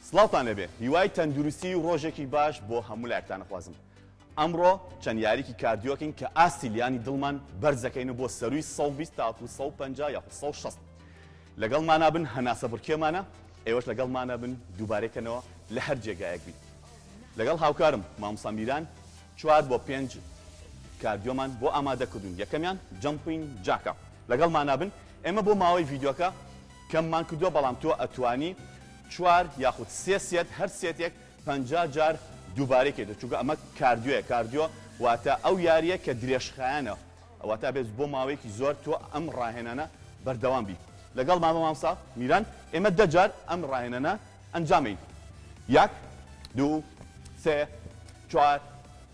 سڵاوتان لەبێ هیوای تەندروستی و ڕۆژێکی باش بۆ هەموو لایەکتان نەخوازم. ئەمڕۆ چەند یاریکی کاردیۆکەین کە ئاستیلیانی دڵمان بەرزەکەین بۆ سەروی 120 تا 150 یا 160. لەگەڵمانە بن هەناسە بڕکێمانە، ئێوەش لەگەڵمانە بن دووبارێکەنەوە لە هەر جێگایەک بین. لەگەڵ هاوکارم مامۆستا میران 4 بۆ 5 کاردیۆمان بۆ ئامادەکردوون. یەکەمیان جەمپینگ جاکە. لەگەڵمانە بن ئێمە بۆ ماوەی ڤیدیۆکە کەممان کردووە، بەڵام تۆ ئەتوانی 4 یاخود 3 سێت هەر سێتێک 50 جار دووبارەیەکێتە، چونکە ئەمە کاردیۆیە. کاردیۆ واتە ئەو یاریە کە درێژخایەنە، ئەواتە بێت بۆ ماوەیەکی زۆر تۆ ئەم ڕاهێنانە بەردەوام بی. لەگەڵ مامۆستا میران ئێمە 10 جار ئەم ڕاهێنانە ئەنجامین. 1 2 3 4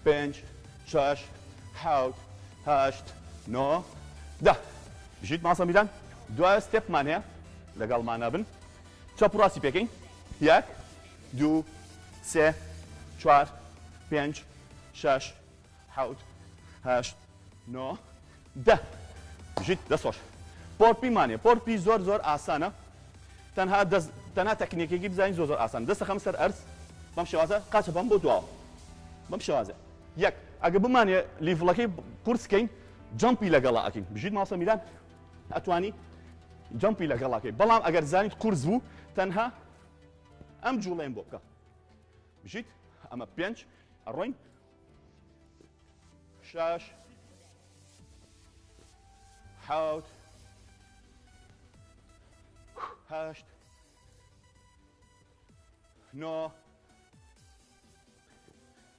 5 6 7 8 9 10. بژیت مامۆستا میران دوای ستێپمان هەیە، لەگەڵمانە بن چەپ و ڕاستی پێکەین. 1 2 3 4 5 6 7 8 9 10. بژیت دەست خۆش. پۆرپیمانێ، پۆرپی زۆر زۆر ئاسانە، تەنها تەکنیکێکی بزانین زۆر زۆر ئاسان. دەستە خەم سەر ئەرز بەم شێوازە قاچە بەم بۆ دواوە بەم شێوازە. 1 ئەگە بمانێ لیڤڵەکەی قورسکەین جەمپی لەگەڵا ئەکەین. بژیت مامۆستا میران ئەتوانی جەمپی لەگەڵاکەی، بەڵام ئەگەر زانیت قورس بوو تەنها ئەم جوڵەیەم بۆ بکە. بژیت ئەمە 5 ئەڕۆین 6 7 8 9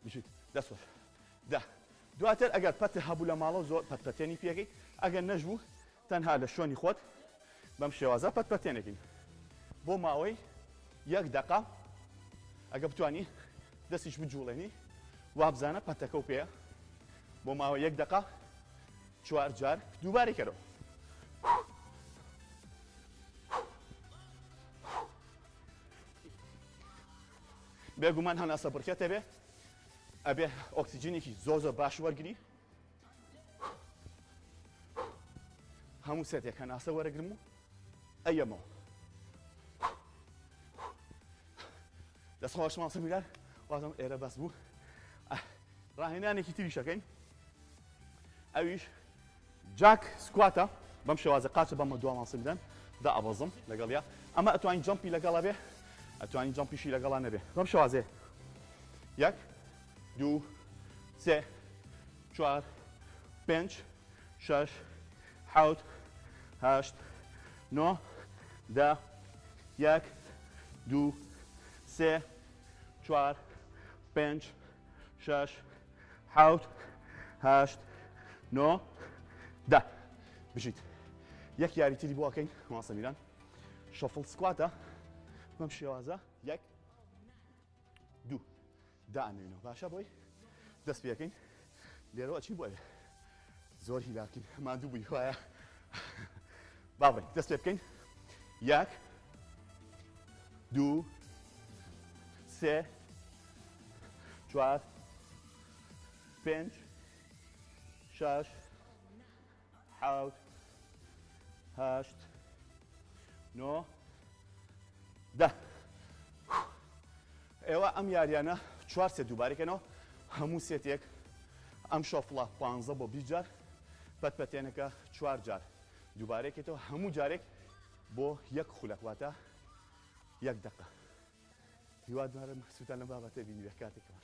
بژیت دەست خۆش 10. دواتر ئەگەر پەتە هەبوو لە ماڵەوە زۆر پەتپەتێنی پێکەی، ئەگەر نەژبوو تەنها لە شوێنی خۆت بەم شێوازە پەتپەتێنێکین بۆ ماوەی 1 دقە. ئەگە بتوانی دەستیش بجوڵێنی وابزانە پەتەکە و پێە بۆ ماوەی 1 دقە 4 جار دووبارێکەرەوە. بێگومان هەناسە بڕکێتە بێ، ئەبێ ئۆکسیجینێکی زۆر زۆر باش وەرگری. هەموو سێتێک هەناسە وەرەگرم و ئەیەمەوە. دەست خۆش مامۆستا میران، وازم ئێرە بەس بوو. ڕاهێنانێکی تریشەکەین، ئەویش جاک سکواتە. بەم شێوازە قاچە بەمە دوا مامۆستا میران دا ئەبەزم لەگەڵیا. ئەمە ئەتوانین جەمپی لەگەڵا بێ، ئەتوانین جەمپیشی لەگەڵا نەبێ. بەم شێوازێ 1 2 3 4 5 6 7 8 9 10 1 2 3 4 5 6 7 8 9 10. بژیت یەک یاری تری بۆ ئەکەین مامۆستا میران، شەفڵ سکواتە. بەم شێوازە 1 2 دانێنەوە باشە بۆی دەست پێکەین. لێرەوە چی بۆیە زۆر هیلاکین ماندوو بووی وایە. با بڕین دەست پێ بکەین. 1 2 3 4 5 6 7 8 9 10. ئێوە ئەم یاریانە 4 سێت دووبارێکەنەوە، هەموو سێتێک ئەم شۆفڵە 15 بۆ 20 جار، پەتپەتێنەکە 4 جار دووبارێکێتەوە، هەموو جارێک بۆ 1 خولەک واتە 1 دقە. هیوادارم سوتان لەم بابەتە بینی بێ کاتێکەوە.